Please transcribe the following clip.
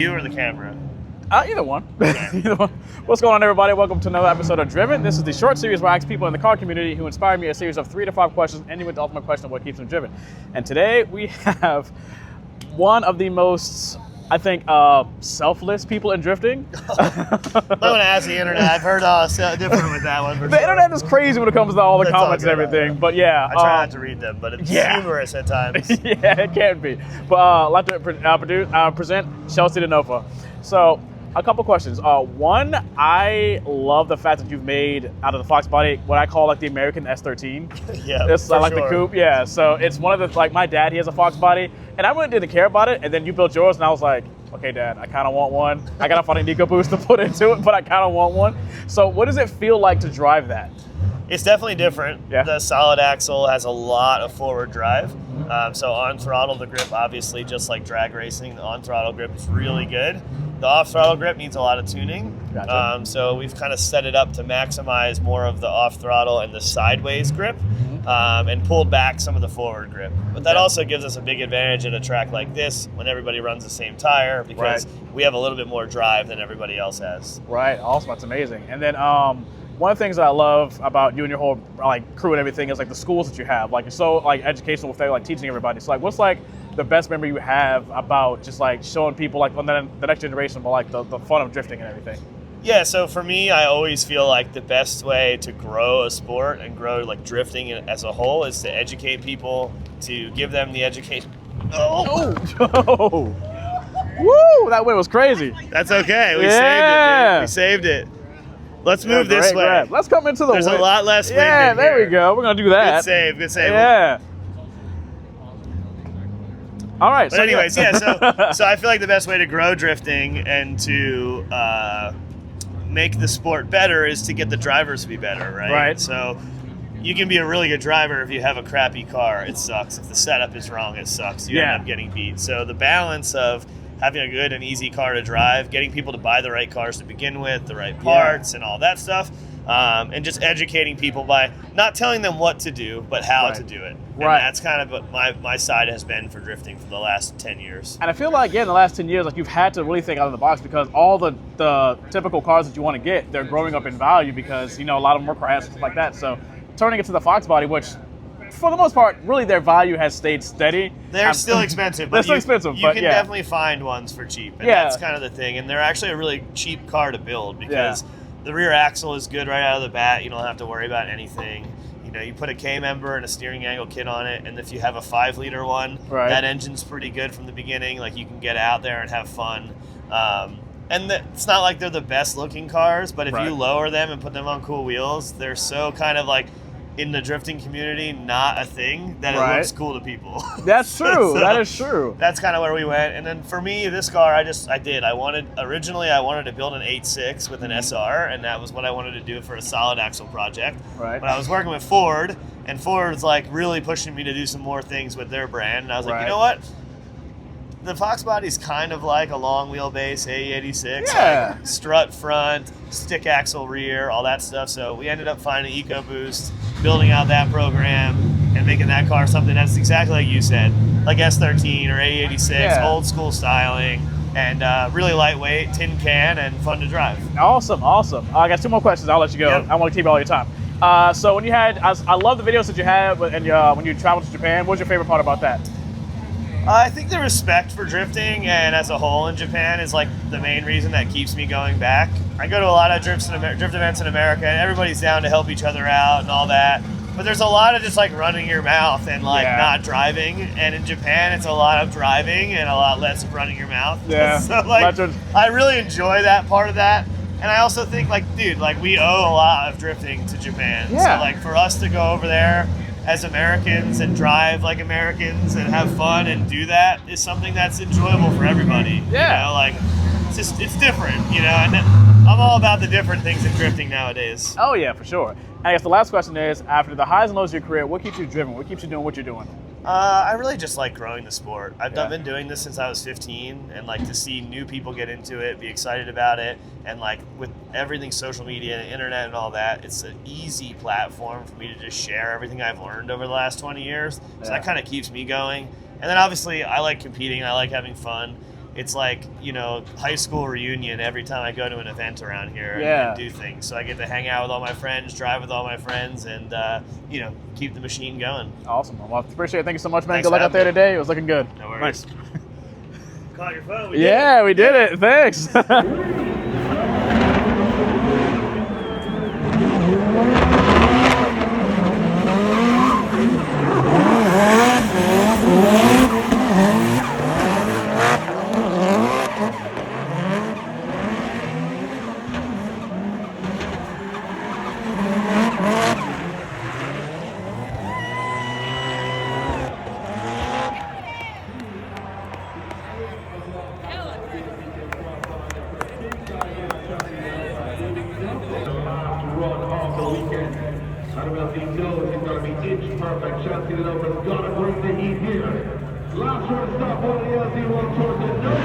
You or the camera? Either one. Either one. What's going on, everybody? Welcome to another episode of Driven. This is the short series where I ask people in the car community who inspire me a series of 3 to 5 questions, ending with the ultimate question of what keeps them driven. And today we have one of the most, I think, selfless people in drifting. I'm going to ask the internet. I've heard different with that one. The internet is crazy when it comes to all the comments and everything. But yeah. I try not to read them, but it's humorous at times. Yeah, it can be. But I'd like to present Chelsea Denofa. So, a couple questions. One, I love the fact that you've made out of the Fox body what I call like the American S13. Yeah, it's like the coupe. Yeah, so it's one of the, like, my dad, he has a Fox body, and I really didn't care about it. And then you built yours, and I was like, okay, Dad, I kind of want one. I gotta find an EcoBoost to put into it, but I kind of want one. So, what does it feel like to drive that? It's definitely different. Yeah. The solid axle has a lot of forward drive. So on throttle, the grip, obviously, just like drag racing, the on throttle grip is really good. The off throttle grip needs a lot of tuning. Gotcha. So we've kind of set it up to maximize more of the off throttle and the sideways grip, and pulled back some of the forward grip. But that also gives us a big advantage at a track like this when everybody runs the same tire, because we have a little bit more drive than everybody else has. Right. Awesome. That's amazing. And then one of the things that I love about you and your whole like crew and everything is like the schools that you have. Like, you're so like educational with that, like teaching everybody. So like, what's like the best memory you have about just like showing people like on the next generation about like the fun of drifting and everything? Yeah, so for me, I always feel like the best way to grow a sport and grow like drifting as a whole is to educate people, to give them the education. Oh! Woo! That win was crazy. That's okay. We saved it, dude. We saved it. Let's move this way. Grab. Let's come into the There's a lot less wind Yeah, in there here. we go. We're going to do that. Good save. Yeah. All right. But anyways, so I feel like the best way to grow drifting and to make the sport better is to get the drivers to be better, right? Right. So you can be a really good driver if you have a crappy car. It sucks. If the setup is wrong, it sucks. You end up getting beat. So the balance of having a good and easy car to drive, getting people to buy the right cars to begin with, the right parts and all that stuff, and just educating people by not telling them what to do, but how to do it. And that's kind of what my side has been for drifting for the last 10 years. And I feel like, in the last 10 years, like you've had to really think out of the box, because all the typical cars that you want to get, they're growing up in value because, you know, a lot of them work for and stuff like that. So turning it to the Fox body, which for the most part, really their value has stayed steady. They're still expensive. They're still expensive, you can definitely find ones for cheap. And that's kind of the thing. And they're actually a really cheap car to build because the rear axle is good right out of the bat. You don't have to worry about anything. You know, you put a K-member and a steering angle kit on it, and if you have a 5-liter one, that engine's pretty good from the beginning. Like, you can get out there and have fun. And it's not like they're the best looking cars, but if you lower them and put them on cool wheels, they're so kind of like, in the drifting community, not a thing, that it looks cool to people. That's true. That is true. That's kind of where we went. And then for me, this car, originally I wanted to build an 8.6 with an SR, and that was what I wanted to do for a solid axle project. But I was working with Ford, and Ford's like really pushing me to do some more things with their brand. And I was like, you know what? The Fox body's kind of like a long wheelbase A86, like strut front, stick axle rear, all that stuff. So we ended up finding EcoBoost, building out that program, and making that car something that's exactly like you said, like S13 or A86, old school styling, and really lightweight, tin can, and fun to drive. Awesome. I got 2 more questions. I'll let you go. I want to keep all your time. So when you had, I love the videos that you had, and when you traveled to Japan, what was your favorite part about that? I think the respect for drifting and as a whole in Japan is like the main reason that keeps me going back. I go to a lot of drift events in America, and everybody's down to help each other out and all that. But there's a lot of just like running your mouth and like not driving. And in Japan, it's a lot of driving and a lot less of running your mouth. So like, I really enjoy that part of that. And I also think like, dude, like we owe a lot of drifting to Japan. So like for us to go over there as Americans and drive like Americans and have fun and do that is something that's enjoyable for everybody. You know, like it's different, you know, and I'm all about the different things in drifting nowadays. Oh yeah, for sure. And I guess the last question is, after the highs and lows of your career, what keeps you driven? What keeps you doing what you're doing? I really just like growing the sport. I've been doing this since I was 15, and like to see new people get into it, be excited about it, and like with everything social media and internet and all that, it's an easy platform for me to just share everything I've learned over the last 20 years. So that kind of keeps me going. And then obviously I like competing, I like having fun. it's like, high school reunion every time I go to an event around here and do things. So I get to hang out with all my friends, drive with all my friends, and, keep the machine going. Awesome. Well, I appreciate it. Thank you so much, man. Thanks Good luck for out there having me. today. It was looking good. No worries. Nice. Caught your phone. We did it. Thanks. Run off the weekend. I don't know if he knows he's going to be inch perfect. Chelsea Denofa has got to bring the heat here. Last short stop on the LZ1 towards the